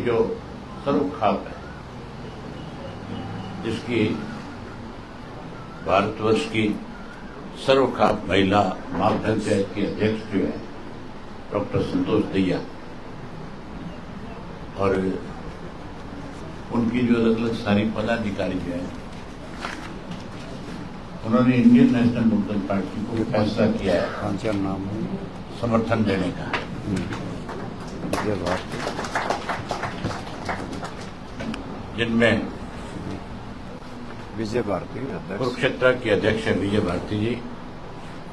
जो सर्वखाप है, जिसकी भारतवर्ष की सर्वखाप महिला महापंचायत के अध्यक्ष जो है डॉक्टर संतोष दहिया, और उनकी जो अलग अलग सारी पदाधिकारी जो है, उन्होंने इंडियन नेशनल लोकदल पार्टी को फैसला किया है समर्थन देने का। जिनमें विजय भारती कुरुक्षेत्र के अध्यक्ष है विजय भारती जी,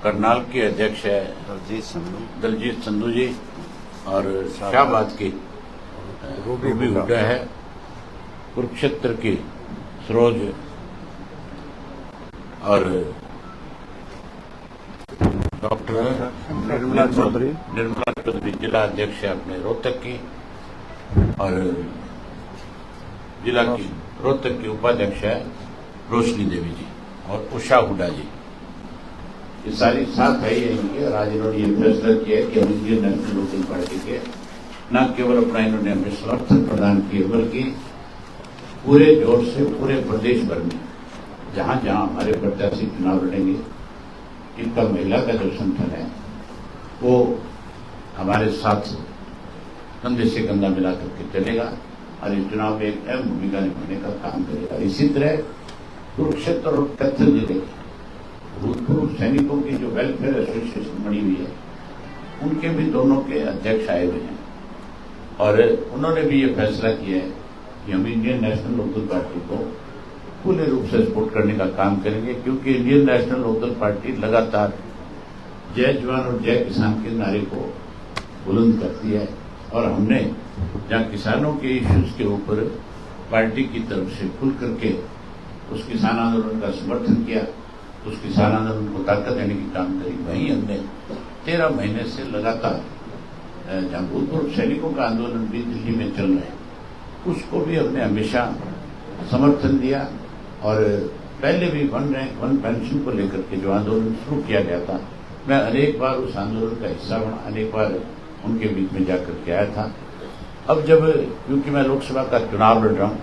करनाल के अध्यक्ष है दलजीत संधू जी, और शाहबाद की रूबी हुड्डा है, कुरुक्षेत्र की सरोज और डॉक्टर निर्मला चौधरी जिला अध्यक्ष है अपने रोहतक की, और जिला की रोहतक की उपाध्यक्ष है रोशनी देवी जी और उषा हुड्डा जी। ये सारी साथ है इनके, और आज इन्होंने ये फैसला किया कि हम इंडियन नेशनल लोकदल पार्टी के न केवल अपना इन्होंने हमें समर्थन प्रदान किए, बल्कि पूरे जोर से पूरे प्रदेश भर में जहां जहां हमारे प्रत्याशी चुनाव लड़ेंगे, इनका महिला का जो संगठन है वो हमारे साथ कंधे से कंधा मिला करके चलेगा और इस चुनाव में एक अहम भूमिका निभाने का काम करेगा। इसी तरह कुरुक्षेत्र और कच्छ जिले के भूतपूर्व सैनिकों की जो वेलफेयर एसोसिएशन बनी हुई है, उनके भी दोनों के अध्यक्ष आए हुए हैं, और उन्होंने भी ये फैसला किया है कि हम इंडियन नेशनल लोकदल पार्टी को पूर्ण रूप से सपोर्ट करने का काम करेंगे, क्योंकि इंडियन नेशनल लोकदल पार्टी लगातार जय जवान और जय किसान के नारे को बुलंद करती है, और हमने जहां किसानों के इश्यूज के ऊपर पार्टी की तरफ से खुल करके उस किसान आंदोलन का समर्थन किया, उस किसान आंदोलन को ताकत देने की काम करी, वहीं हमने 13 महीने से लगातार जहां भूतपूर्व सैनिकों का आंदोलन भी दिल्ली में चल रहा है, उसको भी हमने हमेशा समर्थन दिया। और पहले भी वन पेंशन को लेकर के जो आंदोलन शुरू किया गया था, मैं अनेक बार उस आंदोलन का हिस्सा बना, अनेक बार उनके बीच में जाकर के आया था। अब जब क्योंकि मैं लोकसभा का चुनाव लड़ रहा हूं,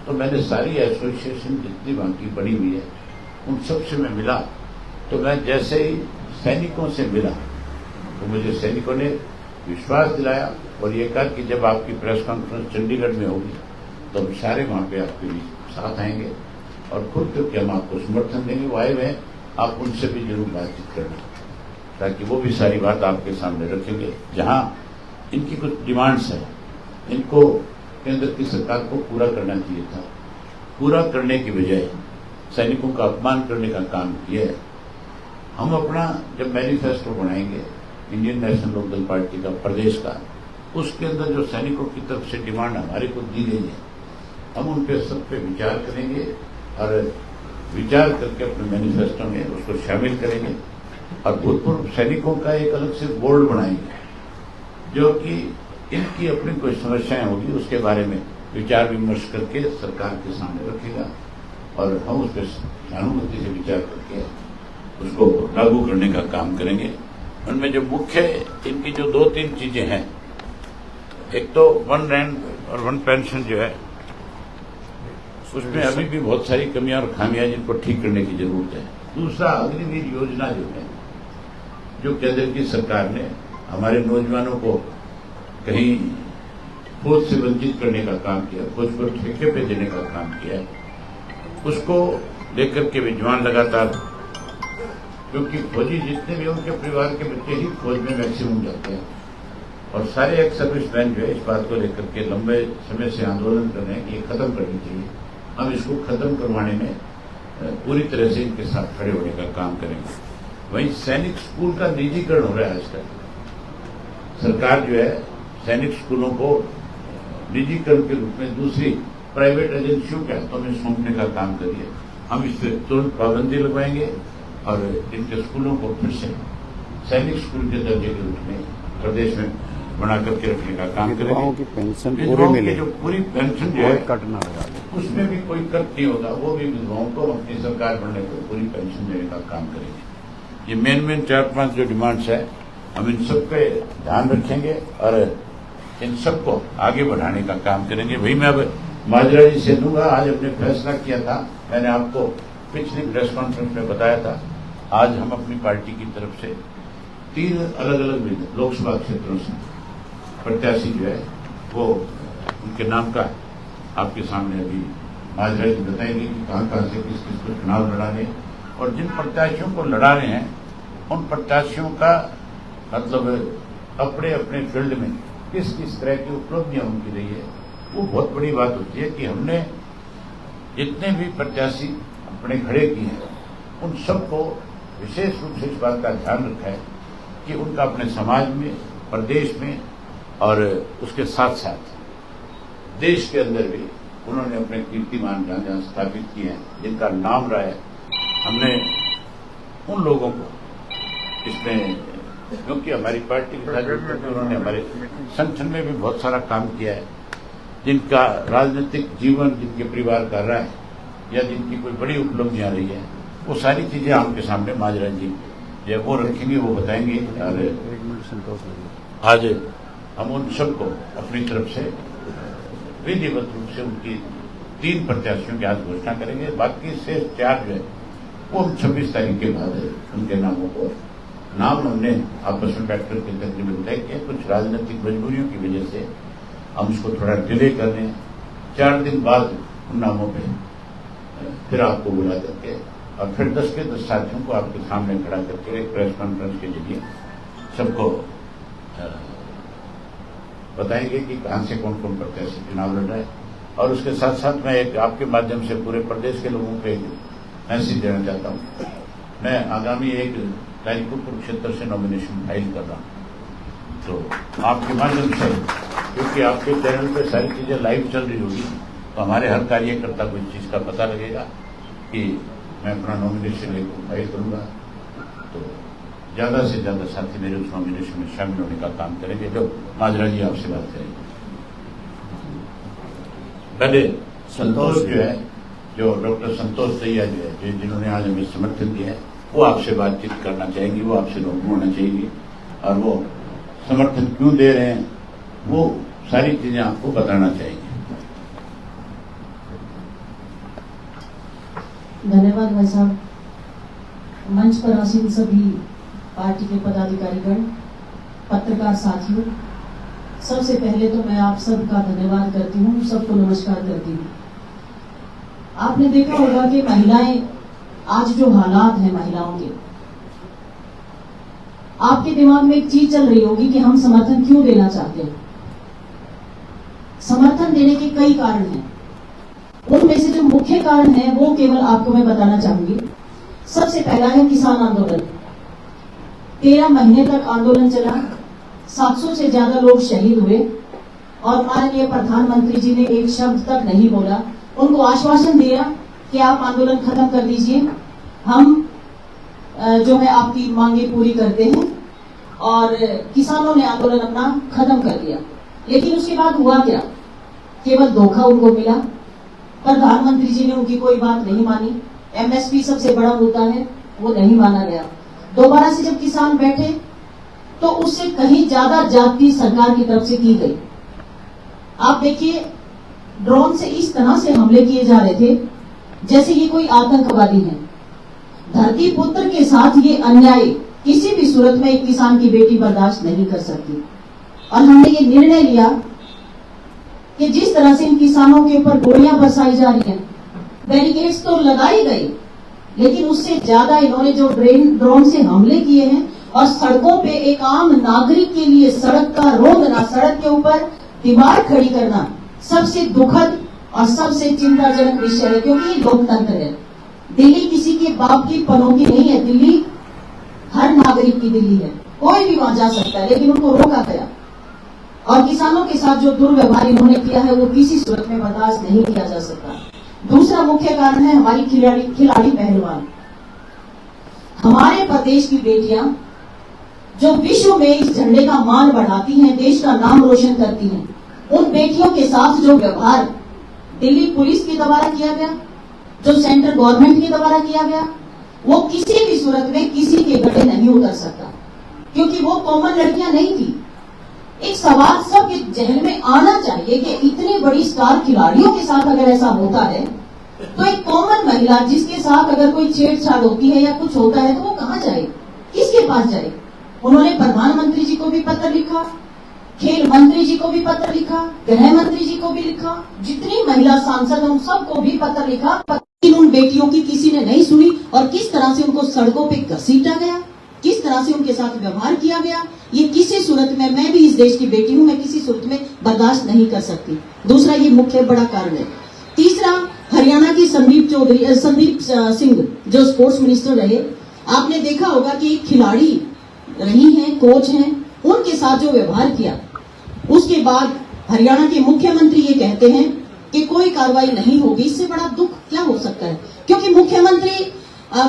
तो मैंने सारी एसोसिएशन जितनी वहां की बनी हुई है उन सबसे मैं मिला, तो मैं जैसे ही सैनिकों से मिला तो मुझे सैनिकों ने विश्वास दिलाया और ये कहा कि जब आपकी प्रेस कॉन्फ्रेंस चंडीगढ़ में होगी तो हम सारे वहां पे आपके बीच साथ आएंगे और खुद करके हम आपको समर्थन देंगे। वो आए हुए हैं, आप उनसे भी जरूर बातचीत करना, ताकि वो भी सारी बात आपके सामने रखेंगे। जहां इनकी कुछ डिमांड्स है, इनको केंद्र की सरकार को पूरा करना चाहिए था, पूरा करने की बजाय सैनिकों का अपमान करने का काम किया है। हम अपना जब मैनिफेस्टो बनाएंगे इंडियन नेशनल लोकदल पार्टी का प्रदेश का, उसके अंदर जो सैनिकों की तरफ से डिमांड हमारे को दी गई है, हम उन पे सब पे विचार करेंगे और विचार करके अपने मैनिफेस्टो में उसको शामिल करेंगे, और भूतपूर्व सैनिकों का एक अलग से बोर्ड बनाएंगे जो कि इनकी अपनी कोई समस्याएं होगी उसके बारे में विचार विमर्श करके सरकार के सामने रखेगा, और हम उस पर सहानुभूति से विचार करके उसको लागू करने का काम करेंगे। उनमें जो मुख्य इनकी जो 2-3 चीजें हैं, एक तो वन रैंक और वन पेंशन जो है, उसमें अभी भी बहुत सारी कमियां और खामियां जिनको ठीक करने की जरूरत है। दूसरा, अग्निवीर योजना जो है, जो केंद्र की सरकार ने हमारे नौजवानों को कहीं फौज से वंचित करने का काम किया, फौज को ठेके पे देने का काम किया, उसको लेकर के भी जवान लगातार, क्योंकि फौजी जितने भी उनके परिवार के बच्चे ही फौज में मैक्सिमम जाते हैं, और सारे एक्स सर्विसमैन जो है इस बात को लेकर के लंबे समय से आंदोलन कर रहे हैं कि ये खत्म करनी चाहिए। हम इसको खत्म करवाने में पूरी तरह से इनके साथ खड़े होने का काम करेंगे। वहीं सैनिक स्कूल का निजीकरण हो रहा है आजकल, सरकार जो है सैनिक स्कूलों को निजीकरण के रूप में दूसरी प्राइवेट एजेंसियों के हाथों में सौंपने का काम करिए। हम इस पर तुरंत पाबंदी लगवाएंगे और इनके स्कूलों को फिर से सैनिक स्कूल के दर्जे के रूप में प्रदेश में बना करके रखने का काम करेंगे। विधवाओं की पेंशन पूरी मिले, जो पूरी पेंशन जो है कट ना लगा, उसमें भी कोई कट नहीं होगा, वो भी विधवाओं को अपनी सरकार बनने पर पूरी पेंशन देने का काम करेंगे। ये मेन 4-5 जो डिमांड्स है, हम इन सब पे ध्यान रखेंगे और इन सबको आगे बढ़ाने का काम करेंगे। वही मैं अब माजरा जी से दूंगा। आज हमने फैसला किया था, मैंने आपको पिछली प्रेस कॉन्फ्रेंस में बताया था, आज हम अपनी पार्टी की तरफ से 3 अलग अलग लोकसभा क्षेत्रों से प्रत्याशी जो है वो उनके नाम का आपके सामने अभी माजरा जी बताएंगे कि कहाँ से किस किस को चुनाव लड़ाने, और जिन प्रत्याशियों को लड़ा रहे हैं उन प्रत्याशियों का मतलब अपने अपने फील्ड में किस किस तरह की उपलब्धियां उनकी रही है। वो बहुत बड़ी बात होती है कि हमने जितने भी प्रत्याशी अपने खड़े किए हैं उन सबको विशेष रूप से इस बात का ध्यान रखा है कि उनका अपने समाज में, प्रदेश में और उसके साथ साथ देश के अंदर भी उन्होंने अपने कीर्तिमान जहाँ जहाँ स्थापित किए हैं, जिनका नाम रहा है, हमने उन लोगों को इसमें, क्योंकि हमारी पार्टी के साथ उन्होंने हमारे संगठन में भी बहुत सारा काम किया है, जिनका राजनीतिक जीवन जिनके परिवार कर रहा है या जिनकी कोई बड़ी उपलब्धियां रही है, वो सारी चीजें आपके सामने माजरा जी या वो रखेंगे, वो बताएंगे। आज हम उन सबको अपनी तरफ से विधिवत रूप से उनकी 3 प्रत्याशियों की आज घोषणा करेंगे। बाकी से 4 जो है वो हम 26 तारीख के बाद उनके नामों को नाम हमने आपस में बैठकर के तकरीबन तय किया। कुछ राजनीतिक मजबूरियों की वजह से हम उसको थोड़ा डिले कर रहे हैं। 4 दिन बाद उन नामों पे फिर आपको बुला करके और फिर 10 के 10 साथियों को आपके सामने खड़ा करके एक प्रेस कॉन्फ्रेंस के जरिए सबको बताएंगे कि कहां से कौन कौन प्रत्याशी चुनाव लड़ रहा है। और उसके साथ साथ मैं एक आपके माध्यम से पूरे प्रदेश के लोगों को एक मैसेज देना चाहता हूं। मैं आगामी 1 तारीख को कुरुक्षेत्र से नॉमिनेशन फाइल कर रहा हूं, तो आपके माध्यम से, क्योंकि आपके चैनल पे सारी चीजें लाइव चल रही होगी, तो हमारे हर कार्यकर्ता को इस चीज का पता लगेगा कि मैं अपना नॉमिनेशन फाइल करूंगा। तो ज्यादा से ज्यादा साथी मेरे उस नॉमिनेशन में शामिल होने का काम करेंगे। जो माजरा जी आपसे बात करेंगे, पहले संतोष जो है, जो डॉक्टर संतोष दैया जो है, जिन्होंने आज हमें समर्थन दिया है, वो आपसे बातचीत करना चाहेंगी, वो आपसे रूबरू होना चाहिए और वो समर्थन क्यों दे रहे हैं वो सारी चीजें आपको बताना चाहिए। धन्यवाद भाई साहब। मंच पर आसीन सभी पार्टी के पदाधिकारीगण, पत्रकार साथियों, सबसे पहले तो मैं आप सबका धन्यवाद करती हूँ, सबको नमस्कार करती हूँ। आपने देखा होगा कि महिलाएं, आज जो हालात हैं महिलाओं के, आपके दिमाग में एक चीज चल रही होगी कि हम समर्थन क्यों देना चाहते हैं। समर्थन देने के कई कारण हैं, उनमें से जो मुख्य कारण है वो केवल आपको मैं बताना चाहूंगी। सबसे पहला है किसान आंदोलन। 13 महीने तक आंदोलन चला, 700 से ज्यादा लोग शहीद हुए और माननीय प्रधानमंत्री जी ने एक शब्द तक नहीं बोला। उनको आश्वासन दिया कि आप आंदोलन खत्म कर दीजिए, हम जो है आपकी मांगे पूरी करते हैं, और किसानों ने आंदोलन अपना खत्म कर दिया। लेकिन उसके बाद हुआ क्या? केवल धोखा उनको मिला। प्रधानमंत्री जी ने उनकी कोई बात नहीं मानी। एमएसपी सबसे बड़ा मुद्दा है, वो नहीं माना गया। दोबारा से जब किसान बैठे तो उससे कहीं ज्यादा जाति सरकार की तरफ से की गई। आप देखिए, ड्रोन से इस तरह से हमले किए जा रहे थे जैसे ये कोई आतंकवादी है। धरती पुत्र के साथ ये अन्याय किसी भी सूरत में एक किसान की बेटी बर्दाश्त नहीं कर सकती। और हमने ये निर्णय लिया कि जिस तरह से इन किसानों के ऊपर गोलियां बरसाई जा रही हैं, बैरिकेड्स तो लगाई गई, लेकिन उससे ज्यादा इन्होंने जो ड्रोन से हमले किए हैं और सड़कों पे एक आम नागरिक के लिए सड़क का रोकना, सड़क के ऊपर दीवार खड़ी करना, सबसे दुखद और सबसे चिंताजनक विषय है। क्योंकि ये लोकतंत्र है। दिल्ली किसी के बाप की पनौती नहीं है, दिल्ली हर नागरिक की दिल्ली है, कोई भी वहां जा सकता है, लेकिन उनको रोका गया। और किसानों के साथ जो दुर्व्यवहार इन्होंने किया है वो किसी सूरत में बर्दाश्त नहीं किया जा सकता। दूसरा मुख्य कारण है हमारी खिलाड़ी पहलवान। हमारे प्रदेश की बेटियां जो विश्व में इस झंडे का मान बढ़ाती हैं, देश का नाम रोशन करती हैं, उन बेटियों के साथ जो व्यवहार दिल्ली पुलिस के द्वारा किया गया, जो सेंट्रल गवर्नमेंट के द्वारा किया गया, वो किसी भी सूरत में किसी के गले नहीं उतर सकता। क्योंकि वो कॉमन लड़कियां नहीं थी, एक सवाल सबके जहन में आना चाहिए कि इतनी बड़ी स्टार खिलाड़ियों के साथ अगर ऐसा होता है तो एक कॉमन महिला जिसके साथ अगर कोई छेड़छाड़ होती है या कुछ होता है तो वो कहाँ जाए, किसके पास जाए? उन्होंने प्रधानमंत्री जी को भी पत्र लिखा, खेल मंत्री जी को भी पत्र लिखा, गृह मंत्री जी को भी लिखा, जितनी महिला सांसद हैं उन सबको भी पत्र लिखा, लेकिन उन बेटियों की किसी ने नहीं सुनी और किस तरह से उनको सड़कों पे घसीटा गया, किस तरह से उनके साथ व्यवहार किया गया, ये किसी सूरत में, मैं भी इस देश की बेटी हूं, मैं किसी सूरत में बर्दाश्त नहीं कर सकती। दूसरा ये मुख्य बड़ा कारण है। तीसरा, हरियाणा की संदीप सिंह जो स्पोर्ट्स मिनिस्टर रहे, आपने देखा होगा कि खिलाड़ी रही हैं, कोच हैं, उनके साथ जो व्यवहार किया, उसके बाद हरियाणा के मुख्यमंत्री ये कहते हैं कि कोई कार्रवाई नहीं होगी। इससे बड़ा दुख क्या हो सकता है? क्योंकि मुख्यमंत्री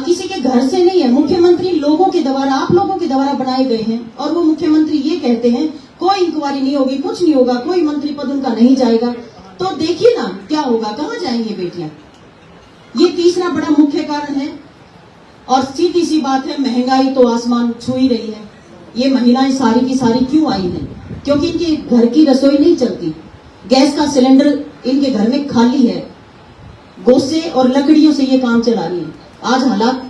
किसी के घर से नहीं है, मुख्यमंत्री लोगों के द्वारा, आप लोगों के द्वारा बनाए गए हैं और वो मुख्यमंत्री ये कहते हैं कोई इंक्वायरी नहीं होगी, कुछ नहीं होगा, कोई मंत्री पद उनका नहीं जाएगा। तो देखिए ना क्या होगा, कहां जाएंगे बेटियां? ये तीसरा बड़ा मुख्य कारण है। और सीधी सी बात है, महंगाई तो आसमान छू ही रही है। ये महिलाएं सारी की सारी क्यों आई हैं? क्योंकि इनके घर की रसोई नहीं चलती, गैस का सिलेंडर इनके घर में खाली है, गोसे और लकड़ियों से ये काम चला रही है। आज हालात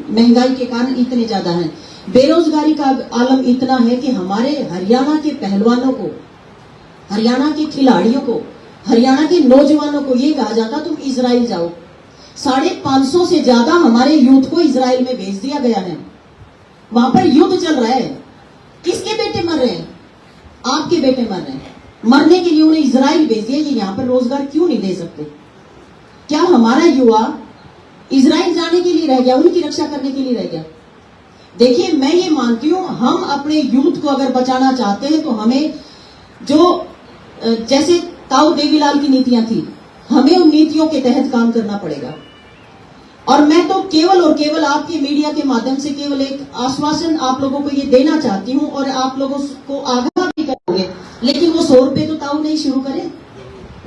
महंगाई के कारण इतने ज्यादा हैं, बेरोजगारी का आलम इतना है कि हमारे हरियाणा के पहलवानों को, हरियाणा के खिलाड़ियों को, हरियाणा के नौजवानों को ये कहा जाता तुम इजराइल जाओ। 550 से ज्यादा हमारे यूथ को इजराइल में भेज दिया गया है। वहां पर युद्ध चल रहा है। किसके बेटे मर रहे हैं? आपके बेटे मर रहे हैं। मरने के लिए उन्हें इजराइल भेज दिया। ये यहां पर रोजगार क्यों नहीं दे सकते? क्या हमारा युवा इजराइल जाने के लिए रह गया, उनकी रक्षा करने के लिए रह गया? देखिए, मैं ये मानती हूं, हम अपने यूथ को अगर बचाना चाहते हैं तो हमें जो जैसे ताऊ देवीलाल की नीतियां थी, हमें उन नीतियों के तहत काम करना पड़ेगा। और मैं तो केवल और केवल आपके मीडिया के माध्यम से केवल एक आश्वासन आप लोगों को ये देना चाहती हूं और आप लोगों को आगाह भी करोगे, लेकिन वो 100 रुपए तो ताऊ नहीं शुरू करे।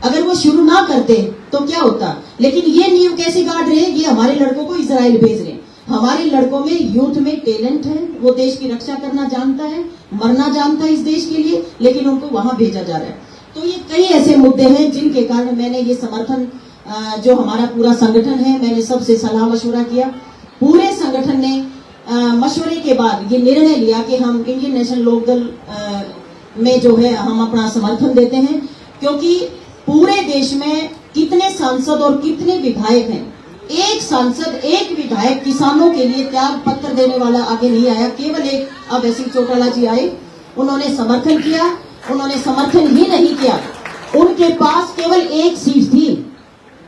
अगर वो शुरू ना करते तो क्या होता? लेकिन ये नियम कैसे गाड़ रहे हैं? ये हमारे लड़कों को इजराइल भेज रहे हैं। हमारे लड़कों में, यूथ में टैलेंट है, वो देश की रक्षा करना जानता है, मरना जानता है इस देश के लिए, लेकिन उनको वहां भेजा जा रहा है। तो ये कई ऐसे मुद्दे हैं जिनके कारण मैंने ये समर्थन, जो हमारा पूरा संगठन है, मैंने सबसे सलाह मशवरा किया। पूरे संगठन ने मशवरे के बाद ये निर्णय लिया कि हम इंडियन नेशनल लोकदल में जो है हम अपना समर्थन देते हैं, क्योंकि पूरे देश में कितने सांसद और कितने विधायक हैं, एक सांसद, एक विधायक किसानों के लिए त्याग पत्र देने वाला आगे नहीं आया। केवल एक अभय सिंह चौटाला जी आए, उन्होंने समर्थन किया। उन्होंने समर्थन ही नहीं किया, उनके पास केवल एक सीट थी,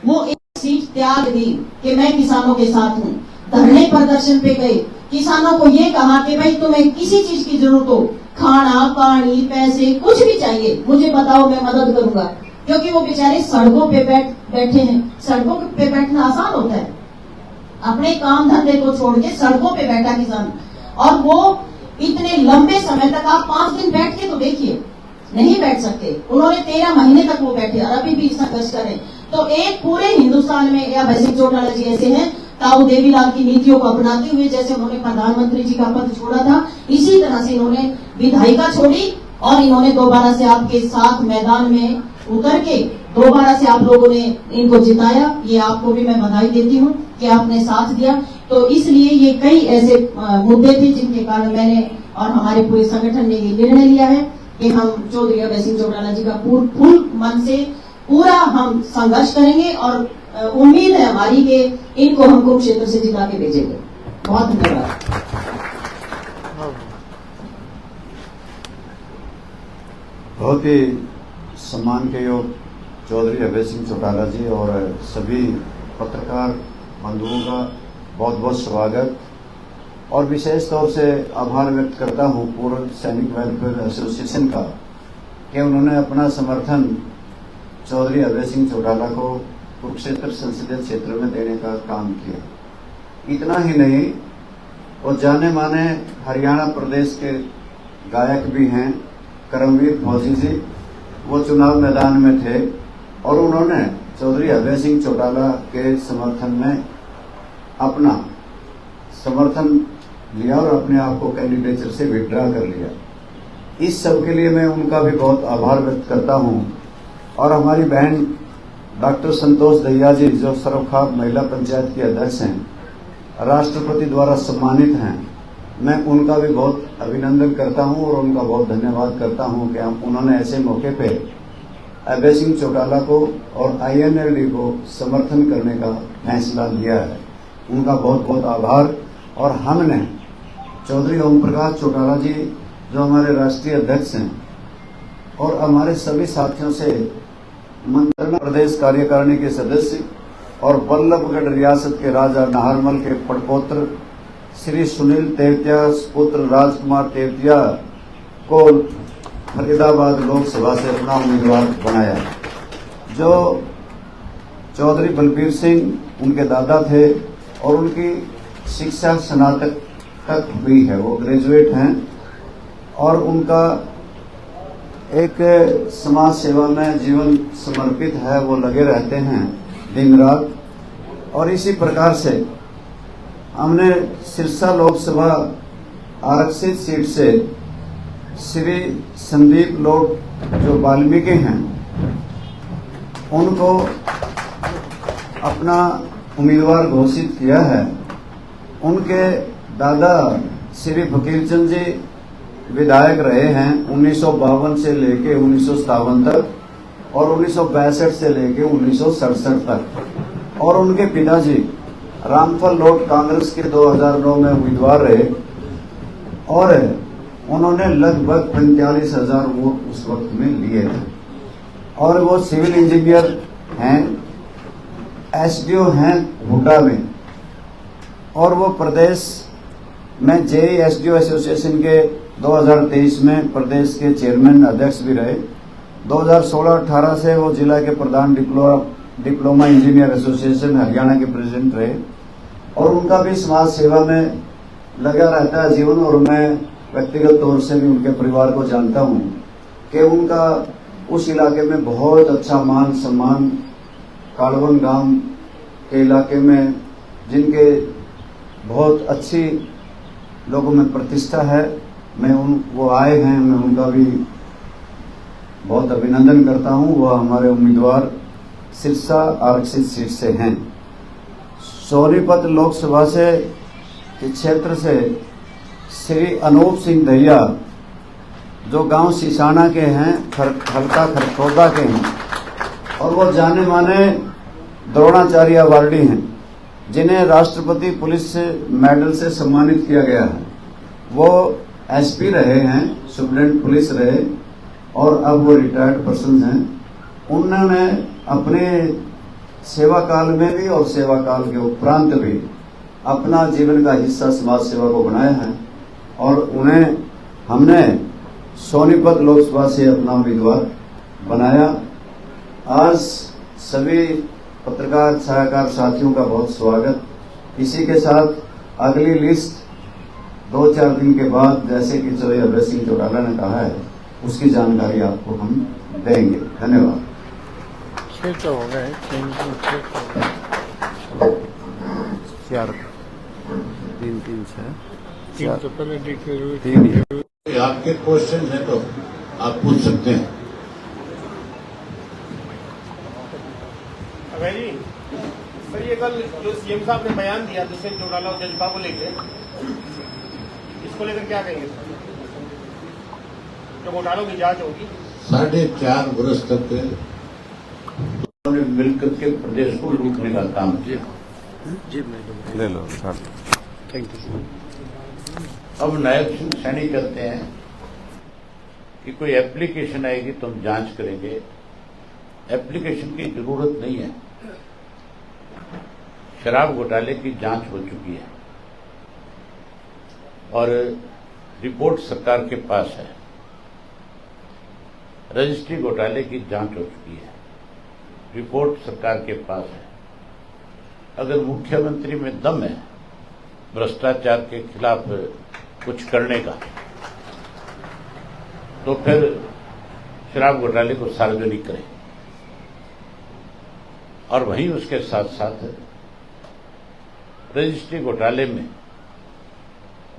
वो एक सीट त्याग दी कि मैं किसानों के साथ हूं। धरने प्रदर्शन पे गए, किसानों को ये कहा कि भाई तुम्हें किसी चीज की जरूरत हो, खाना, पानी, पैसे, कुछ भी चाहिए, मुझे बताओ, मैं मदद करूंगा। क्योंकि वो बेचारे सड़कों पे बैठे हैं। सड़कों पे बैठना आसान होता है, अपने काम धंधे को छोड़ के सड़कों पे बैठा किसान, और वो इतने लंबे समय तक, आप 5 दिन बैठ के तो देखिए, नहीं बैठ सकते। उन्होंने 13 महीने तक वो बैठे और अभी भी संघर्ष करें। तो एक पूरे हिंदुस्तान में या अभय सिंह चौटाला जी ऐसे हैं, ताऊ देवीलाल की नीतियों को अपनाते हुए, जैसे उन्होंने प्रधानमंत्री जी का पद छोड़ा था, इसी तरह से इन्होंने विधायिका छोड़ी और इन्होंने दोबारा से आपके साथ मैदान में उतर के दोबारा से आप लोगों ने इनको जिताया। ये आपको भी मैं बधाई देती हूँ कि आपने साथ दिया। तो इसलिए ये कई ऐसे मुद्दे थे जिनके कारण मैंने और हमारे पूरे संगठन ने ये निर्णय लिया है कि हम चौधरी अभय सिंह चौटाला जी का फुल मन से पूरा हम संघर्ष करेंगे और उम्मीद है हमारी कि इनको हम कुरुक्षेत्र से जिता के भेजेंगे। बहुत धन्यवाद। बहुत ही सम्मान के योग चौधरी अभय सिंह चौटाला जी और सभी पत्रकार बंधुओं का बहुत बहुत स्वागत और विशेष तौर से आभार व्यक्त करता हूं पूर्व सैनिक वेलफेयर एसोसिएशन का कि उन्होंने अपना समर्थन चौधरी अभय सिंह चौटाला को कुरुक्षेत्र संसदीय क्षेत्र में देने का काम किया। इतना ही नहीं, वो जाने माने हरियाणा प्रदेश के गायक भी हैं, करमवीर फौजी जी, वो चुनाव मैदान में थे और उन्होंने चौधरी अभय सिंह चौटाला के समर्थन में अपना समर्थन लिया और अपने आप को कैंडिडेचर से विड्रा कर लिया। इस सब के लिए मैं उनका भी बहुत आभार व्यक्त करता हूं। और हमारी बहन डॉक्टर संतोष दहिया जी, जो सर्वखाप महिला पंचायत की अध्यक्ष हैं, राष्ट्रपति द्वारा सम्मानित हैं, मैं उनका भी बहुत अभिनंदन करता हूं और उनका बहुत धन्यवाद करता हूं कि उन्होंने ऐसे मौके पे अभय सिंह चौटाला को और INLD को समर्थन करने का फैसला लिया है। उनका बहुत बहुत आभार। और हमने चौधरी ओम प्रकाश चौटाला जी, जो हमारे राष्ट्रीय अध्यक्ष हैं, और हमारे सभी साथियों से मंत्रणा प्रदेश कार्यकारिणी के सदस्य और बल्लभगढ़ रियासत के राजा नाहरमल के पड़पोत्र श्री सुनील तेवतिया पुत्र राजकुमार तेवतिया को फरीदाबाद लोकसभा से अपना उम्मीदवार बनाया। जो चौधरी बलबीर सिंह उनके दादा थे और उनकी शिक्षा स्नातक तक हुई है, वो ग्रेजुएट हैं और उनका एक समाज सेवा में जीवन समर्पित है, वो लगे रहते हैं दिन रात। और इसी प्रकार से हमने सिरसा लोकसभा आरक्षित सीट से श्री संदीप लोट जो वाल्मीकि हैं, उनको अपना उम्मीदवार घोषित किया है। उनके दादा श्री फकीरचंद जी विधायक रहे हैं 1952 से लेके 1957 तक और 1962 से लेके 1967 तक। और उनके पिताजी रामफल लोट कांग्रेस के 2009 में उम्मीदवार रहे और उन्होंने लगभग 45,000 वोट उस वक्त में लिए थे। और वो सिविल इंजीनियर हैं, SDO हैं हुडा में, और वो प्रदेश में JSDO एसोसिएशन के 2023 में प्रदेश के चेयरमैन अध्यक्ष भी रहे। 2016-18 से वो जिला के प्रधान डिप्लोमा इंजीनियर एसोसिएशन हरियाणा के प्रेसिडेंट रहे और उनका भी समाज सेवा में लगा रहता है जीवन। और मैं व्यक्तिगत तौर से भी उनके परिवार को जानता हूं कि उनका उस इलाके में बहुत अच्छा मान सम्मान, कालवन गांव के इलाके में जिनके बहुत अच्छी लोगों में प्रतिष्ठा है, वो आए हैं, मैं उनका भी बहुत अभिनंदन करता हूं। वो हमारे उम्मीदवार सिरसा आरक्षित सीट से हैं। सोनीपत लोकसभा से के क्षेत्र से श्री अनूप सिंह दहिया, जो गांव सिसाना के हैं, हल्का खरखोदा के हैं, और वो जाने माने द्रोणाचार्य अवार्डी हैं, जिन्हें राष्ट्रपति पुलिस मेडल से सम्मानित किया गया है। वो SP रहे हैं, सुप्रीटेंडेंट पुलिस रहे और अब वो रिटायर्ड पर्सन हैं। उन्होंने अपने सेवा काल में भी और सेवा काल के उपरांत भी अपना जीवन का हिस्सा समाज सेवा को बनाया है और उन्हें हमने सोनीपत लोकसभा से अपना उम्मीदवार बनाया। आज सभी पत्रकार छायाकार साथियों का बहुत स्वागत। इसी के साथ अगली लिस्ट 2-4 दिन के बाद, जैसे कि चौधरी अभय सिंह चौटाला ने कहा है, उसकी जानकारी आपको हम देंगे। धन्यवाद। 6 हो गए, 4 3 6 तो पहले देखिए। आपके क्वेश्चन है तो आप पूछ सकते हैं। अभय जी, सर ये कल जो CM साहब ने बयान दिया जिससे चौटाला और जजपा को लेकर, इसको लेकर क्या कहेंगे सर? जो घोटालों की जांच होगी 4.5 वर्ष तक उन्होंने मिलकर के प्रदेश को लूटने का काम किया। ले लो सर, थैंक यू। अब नायब सिंह सैनी कहते हैं कि कोई एप्लीकेशन आएगी तो हम जांच करेंगे। एप्लीकेशन की जरूरत नहीं है, शराब घोटाले की जांच हो चुकी है और रिपोर्ट सरकार के पास है। रजिस्ट्री घोटाले की जांच हो चुकी है, रिपोर्ट सरकार के पास है। अगर मुख्यमंत्री में दम है भ्रष्टाचार के खिलाफ कुछ करने का, तो फिर शराब घोटाले को सार्वजनिक करें और वहीं उसके साथ साथ रजिस्ट्री घोटाले में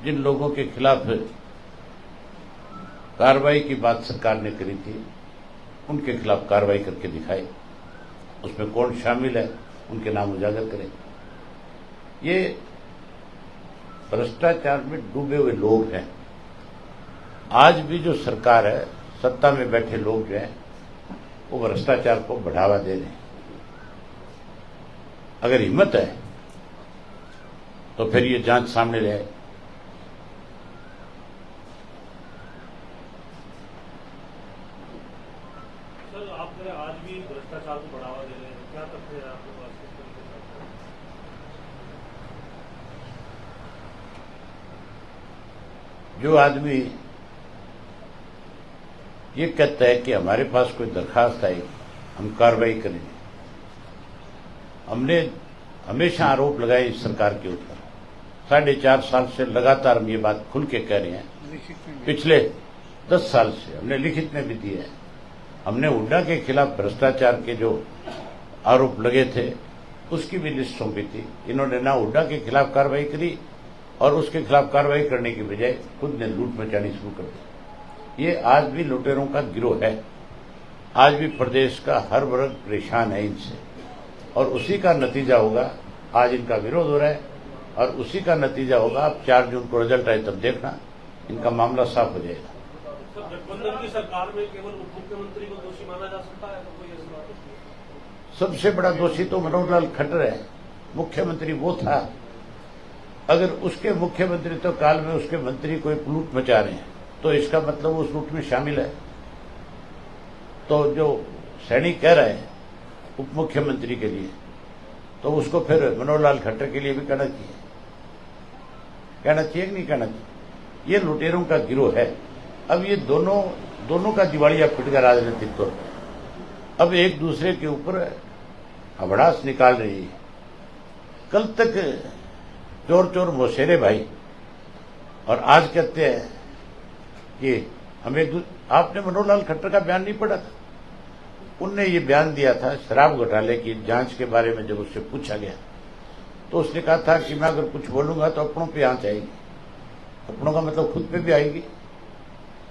जिन लोगों के खिलाफ कार्रवाई की बात सरकार ने करी थी, उनके खिलाफ कार्रवाई करके दिखाए। उसमें कौन शामिल है उनके नाम उजागर करें। ये भ्रष्टाचार में डूबे हुए लोग हैं। आज भी जो सरकार है, सत्ता में बैठे लोग जो हैं वो भ्रष्टाचार को बढ़ावा दे रहे हैं। अगर हिम्मत है तो फिर ये जांच सामने ले आए। सर, आप आज भी भ्रष्टाचार को बढ़ावा दे रहे हैं, क्या तथ्य है आपके पास? जो आदमी ये कहता है कि हमारे पास कोई दरखास्त आई, हम कार्रवाई करेंगे। हमने हमेशा आरोप लगाए इस सरकार के ऊपर। 4.5 साल से लगातार हम ये बात खुल के कह रहे हैं। पिछले 10 साल से हमने लिखित में भी दिया है। हमने हुड्डा के खिलाफ भ्रष्टाचार के जो आरोप लगे थे उसकी भी लिस्ट सौंपी थी। इन्होंने ना हुड्डा के खिलाफ कार्रवाई करी और उसके खिलाफ कार्रवाई करने की बजाय खुद ने लूट मचानी शुरू कर दी। ये आज भी लुटेरों का गिरोह है। आज भी प्रदेश का हर वर्ग परेशान है इनसे, और उसी का नतीजा होगा। आज इनका विरोध हो रहा है और उसी का नतीजा होगा। अब 4 जून को रिजल्ट आए तब देखना, इनका मामला साफ हो जाएगा। गठबंधन की सरकार में केवल उप मुख्यमंत्री को दोषी माना जा सकता है, तो कोई ऐसी बात नहीं? सबसे बड़ा दोषी तो मनोहर लाल खट्टर है। मुख्यमंत्री वो था। अगर उसके मुख्यमंत्री तो काल में उसके मंत्री कोई लूट मचा रहे हैं तो इसका मतलब उस लूट में शामिल है। तो जो सैनी कह रहा है उप मुख्यमंत्री के लिए, तो उसको फिर मनोहर लाल खट्टर के लिए भी कहना चाहिए। कहना चाहिए कि नहीं कहना चाहिए? ये लुटेरों का गिरोह है। अब ये दोनों का दिवालिया पिट गया राजनीतिक तौर पर। अब एक दूसरे के ऊपर अभड़ास निकाल रही है। कल तक चोर चोर मौसेरे भाई, और आज कहते हैं कि हमें। आपने मनोहर लाल खट्टर का बयान नहीं पढ़ा था? उनने ये बयान दिया था शराब घोटाले की जांच के बारे में। जब उससे पूछा गया तो उसने कहा था कि मैं अगर कुछ बोलूंगा तो अपनों पे आंच आएगी। अपनों का मतलब खुद पे भी आएगी,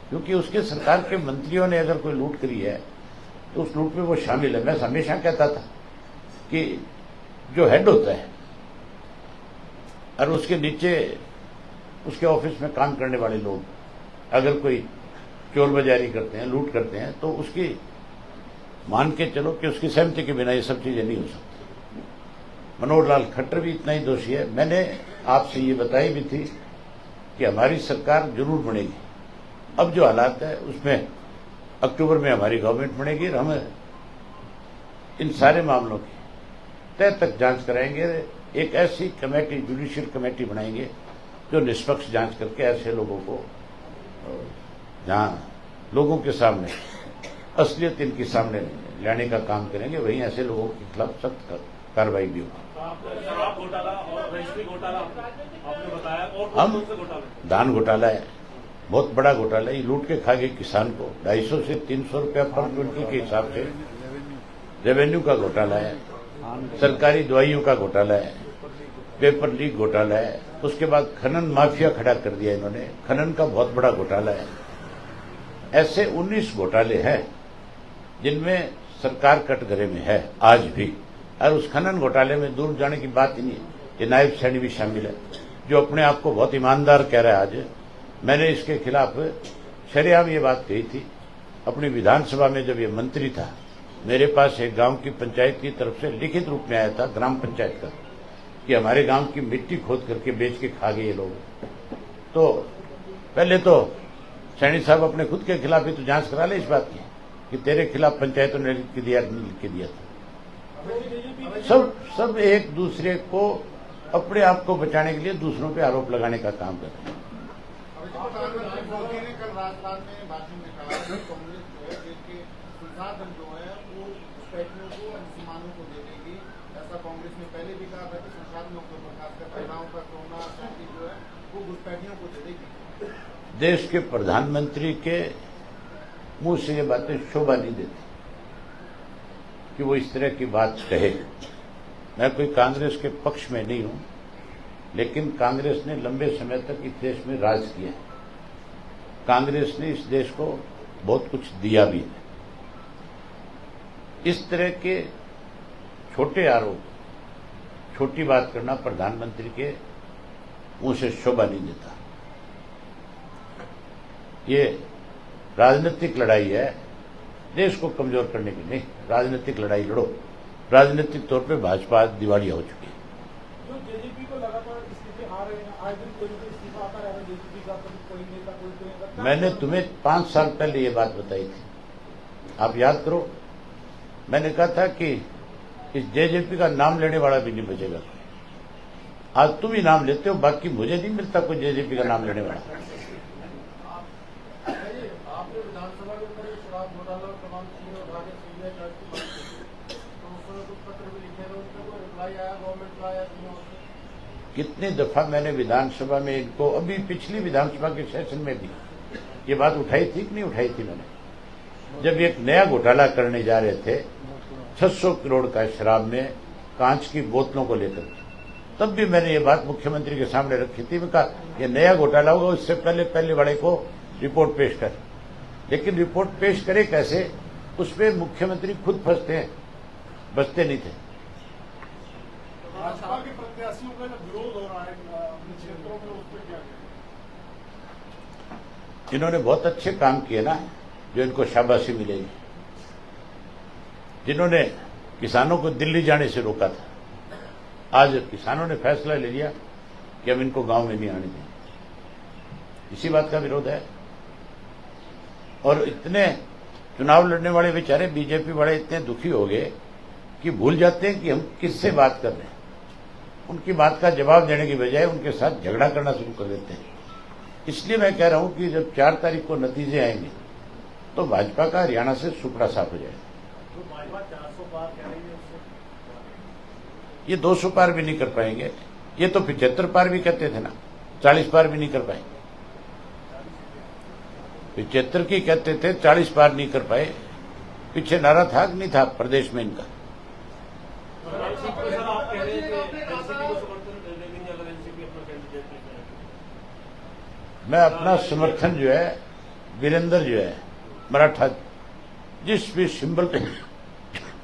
क्योंकि उसके सरकार के मंत्रियों ने अगर कोई लूट करी है तो उस लूट में वो शामिल है। मैं हमेशा कहता था कि जो हेड होता है और उसके नीचे उसके ऑफिस में काम करने वाले लोग अगर कोई चोर बाजारी करते हैं, लूट करते हैं, तो उसकी मान के चलो कि उसकी सहमति के बिना ये सब चीजें नहीं हो सकती। मनोहर लाल खट्टर भी इतना ही दोषी है। मैंने आपसे ये बताई भी थी कि हमारी सरकार जरूर बनेगी। अब जो हालात है उसमें अक्टूबर में हमारी गवर्नमेंट बनेगी और हम इन सारे मामलों की तय तक जांच कराएंगे। एक ऐसी कमेटी, जुडिशियल कमेटी बनाएंगे जो निष्पक्ष जांच करके ऐसे लोगों को, जहां लोगों के सामने असलियत इनके सामने लाने का काम करेंगे, वहीं ऐसे लोगों के खिलाफ सख्त कार्रवाई भी होगी। शराब घोटाला और रजिस्ट्री घोटाला आपने बताया, और हम कौन से घोटाले? धान घोटाला है, बहुत बड़ा घोटाला है। ये लूट के खा गए किसान को 250 से 300 रुपया पर क्विंटल के हिसाब से। रेवेन्यू का घोटाला है, सरकारी दवाइयों का घोटाला है, पेपर लीक घोटाला है। उसके बाद खनन माफिया खड़ा कर दिया इन्होंने, खनन का बहुत बड़ा घोटाला है। ऐसे 19 घोटाले हैं जिनमें सरकार कटघरे में है आज भी। और उस खनन घोटाले में दूर जाने की बात ही नहीं है। ये नायब सैनी भी शामिल है, जो अपने आप को बहुत ईमानदार कह रहा है। आज मैंने इसके खिलाफ शरेआम ये बात कही थी अपनी विधानसभा में। जब ये मंत्री था, मेरे पास एक गांव की पंचायत की तरफ से लिखित रूप में आया था, ग्राम पंचायत का, कि हमारे गांव की मिट्टी खोद करके बेच के खा गए ये लोग। तो पहले तो सैनी साहब अपने खुद के खिलाफ ही तो जांच करा ले इस बात की कि तेरे खिलाफ पंचायतों ने लिख के दिया, नहीं लिख के दिया था। सब एक दूसरे को अपने आप को बचाने के लिए दूसरों पे आरोप लगाने का काम कर रहे हैं। प्रधानमंत्री ने कल राजस्थान में भाषण में कहा कि कांग्रेस जो है देश के संसाधन जो है वो घुसपैठियों को, मुसलमानों को दे देगी। ऐसा कांग्रेस ने पहले भी कहा था कि संसाधनों को, खासकर महिलाओं का सोना चांदी जो है वो घुसपैठियों को दे देगी। देश के प्रधानमंत्री के मुंह से ये बातें शोभा नहीं देती कि वो इस तरह की बात कहे। मैं कोई कांग्रेस के पक्ष में नहीं हूं, लेकिन कांग्रेस ने लंबे समय तक इस देश में राज किया कांग्रेस ने इस देश को बहुत कुछ दिया भी है। इस तरह के छोटे आरोप, छोटी बात करना प्रधानमंत्री के मुंह से शोभा नहीं देता। ये राजनीतिक लड़ाई है, देश को कमजोर करने की नहीं। राजनीतिक लड़ाई लड़ो। राजनीतिक तौर पे भाजपा दिवालिया हो चुकी है। जो जेजेपी को लगातार इस्तीफे आ रहे हैं, आज दिन कोई ना कोई इस्तीफा आता रहा है जेजेपी का, कोई नेता कोई मैंने तुम्हें 5 साल पहले ये बात बताई थी, आप याद करो। मैंने कहा था कि इस जेजेपी का नाम लेने वाला भी नहीं बचेगा। आज तुम ही नाम लेते हो, बाकी मुझे नहीं मिलता कोई जेजेपी का नाम लेने वाला। आपने विधानसभा के ऊपर शराब घोटाला तमाम चीजें उठा के सीबीआई जांच की बात की, तो उसमें कुछ पत्र भी लिखे थे, उसमें कोई रिप्लाई आया गवर्नमेंट का आया नहीं? कितनी दफा मैंने विधानसभा में इनको, अभी पिछली विधानसभा के सेशन में भी ये बात उठाई थी कि नहीं उठाई थी मैंने, जब एक नया घोटाला करने जा रहे थे 600 करोड़ का शराब में कांच की बोतलों को लेकर, तब भी मैंने ये बात मुख्यमंत्री के सामने रखी थी। मैं कहा ये नया घोटाला होगा, उससे पहले वाले को रिपोर्ट पेश कर। लेकिन रिपोर्ट पेश करे कैसे, उसमें मुख्यमंत्री खुद फंसते हैं, बचते नहीं थे। भाजपा के प्रत्याशियों का जो विरोध हो रहा है अपने क्षेत्रों में, उस पर क्या कहें? इन्होंने बहुत अच्छे काम किए ना, जो इनको शाबाशी मिलेगी। जिन्होंने किसानों को दिल्ली जाने से रोका था, आज किसानों ने फैसला ले लिया कि हम इनको गांव में नहीं आने देंगे। इसी बात का विरोध है। और इतने चुनाव लड़ने वाले बेचारे बीजेपी वाले इतने दुखी हो गए कि भूल जाते हैं कि हम किससे बात कर रहे हैं। उनकी बात का जवाब देने की बजाय उनके साथ झगड़ा करना शुरू कर देते हैं। इसलिए मैं कह रहा हूं कि जब 4 तारीख को नतीजे आएंगे तो भाजपा का हरियाणा से सुपड़ा साफ हो जाएगा। जो भाजपा 400 पार कह रही है, उससे ये 200 पार भी नहीं कर पाएंगे। ये तो 75 पार भी कहते थे ना, 40 पार भी नहीं कर पाएंगे। 75 की कहते थे, 40 पार नहीं कर पाए। पीछे नारा था कि नहीं था प्रदेश में इनका? सर आप कह रहे थे एनसीपी को समर्थन देंगे अगर एनसीपी अपना कैंडिडेट लेकर आए? मैं अपना समर्थन जो है, वीरेंद्र जो है मराठा, जिस भी सिंबल पे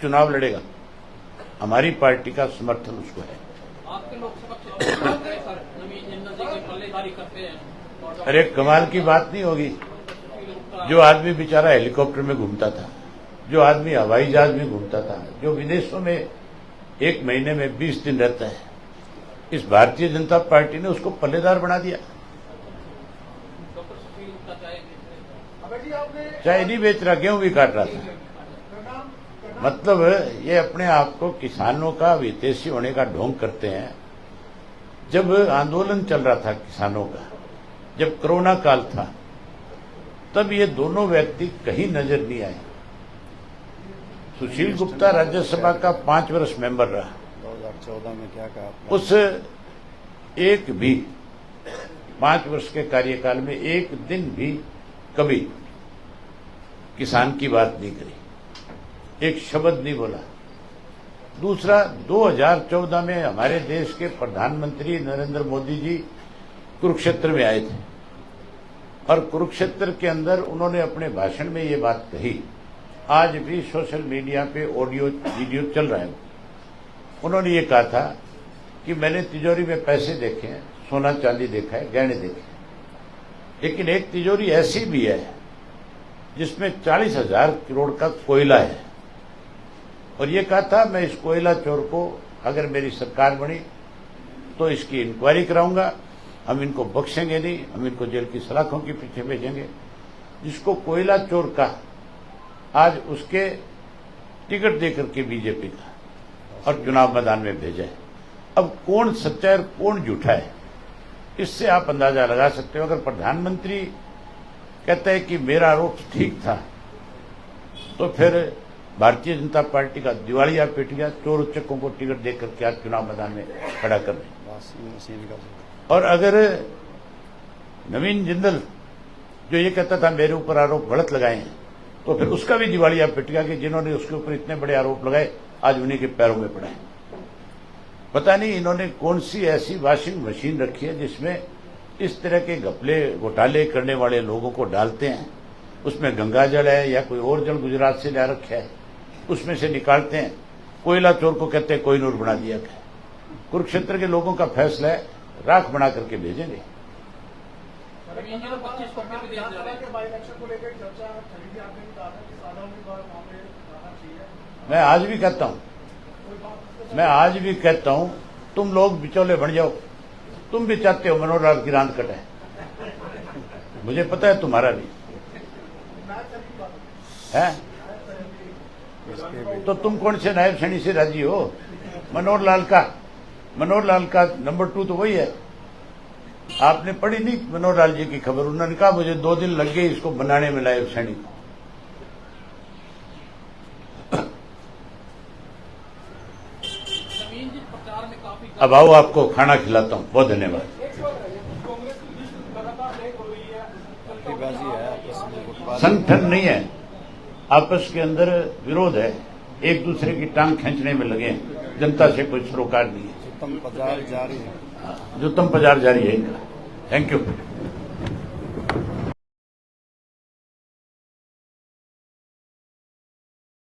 चुनाव लड़ेगा, हमारी पार्टी का समर्थन उसको है। आपके लोकसभा क्षेत्र सर नवीन जिंदल जी की पल्लेदारी करते हैं। अरे कमाल की बात नहीं होगी। जो आदमी बेचारा हेलीकॉप्टर में घूमता था, जो आदमी हवाई जहाज में घूमता था, जो विदेशों में 1 महीने में 20 दिन रहता है, इस भारतीय जनता पार्टी ने उसको पल्लेदार बना दिया। चाय नहीं बेच रहा, गेहूं भी काट रहा था। मतलब ये अपने आप को किसानों का विदेशी होने का ढोंग करते हैं। जब आंदोलन चल रहा था किसानों का, जब कोरोना काल था, तब ये दोनों व्यक्ति कहीं नजर नहीं आए। सुशील गुप्ता राज्यसभा का 5 वर्ष मेंबर रहा। 2014 में क्या कहा आपने? उस एक भी 5 वर्ष के कार्यकाल में एक दिन भी कभी किसान की बात नहीं करी, एक शब्द नहीं बोला। दूसरा, 2014 में हमारे देश के प्रधानमंत्री नरेंद्र मोदी जी कुरुक्षेत्र में आए थे और कुरुक्षेत्र के अंदर उन्होंने अपने भाषण में ये बात कही। आज भी सोशल मीडिया पे ऑडियो वीडियो चल रहा है। उन्होंने ये कहा था कि मैंने तिजोरी में पैसे देखे हैं, सोना चांदी देखा है, गहने देखे हैं, लेकिन एक तिजोरी ऐसी भी है जिसमें 40,000 करोड़ का कोयला है। और ये कहा था मैं इस कोयला चोर को, अगर मेरी सरकार बनी तो इसकी इंक्वायरी कराऊंगा, हम इनको बख्शेंगे नहीं, हम इनको जेल की सलाखों के पीछे भेजेंगे। जिसको कोयला चोर का, आज उसके टिकट देकर के बीजेपी का और चुनाव मैदान में भेजा है। अब कौन सच्चा है और कौन झूठा है, इससे आप अंदाजा लगा सकते हो। अगर प्रधानमंत्री कहता है कि मेरा आरोप ठीक था, तो फिर भारतीय जनता पार्टी का दिवालिया पिट गया, चोर उच्चकों को टिकट देकर के आज चुनाव मैदान में खड़ा कर रहे। और अगर नवीन जिंदल जो ये कहता था मेरे ऊपर आरोप गलत लगाए हैं, तो फिर उसका भी दिवालिया पिट गया कि जिन्होंने उसके ऊपर इतने बड़े आरोप लगाए आज उन्हीं के पैरों में पड़े हैं। पता नहीं इन्होंने कौन सी ऐसी वॉशिंग मशीन रखी है जिसमें इस तरह के घपले घोटाले करने वाले लोगों को डालते हैं, उसमें गंगा जल है या कोई और जल गुजरात से ला रखा है, उसमें से निकालते हैं। कोयला चोर को कहते हैं कोहिनूर बना दिया गया। कुरुक्षेत्र के लोगों का फैसला है, राख बना करके भेजेंगे। नवीन जी को 25 कॉपी भी दिया जा रहा है। बाई इलेक्शन को लेकर चर्चा चली थी, आपने कहा था कि सादा उम्मीदवार वहां पे आना चाहिए। मैं आज भी कहता हूं, तुम लोग बिचौले बन जाओ। तुम भी चाहते हो मनोहर लाल की रांद कटे, मुझे पता है तुम्हारा भी है। तो तुम कौन से नायब श्रेणी से राजी हो? मनोहर लाल का नंबर 2 तो वही है। आपने पढ़ी नहीं मनोहर लाल जी की खबर? उन्होंने कहा मुझे 2 दिन लग गए इसको बनाने में नायब श्रेणी को। नवीन जी प्रचार में काफी अब आओ, आपको खाना खिलाता हूं। बहुत धन्यवाद। संगठन नहीं है, आपस के अंदर विरोध है, एक दूसरे की टांग खींचने में लगे हैं। जनता से कोई सरोकार नहीं है। उत्तम पजार जारी है। जो उत्तम पजार जारी है इनका। Thank you.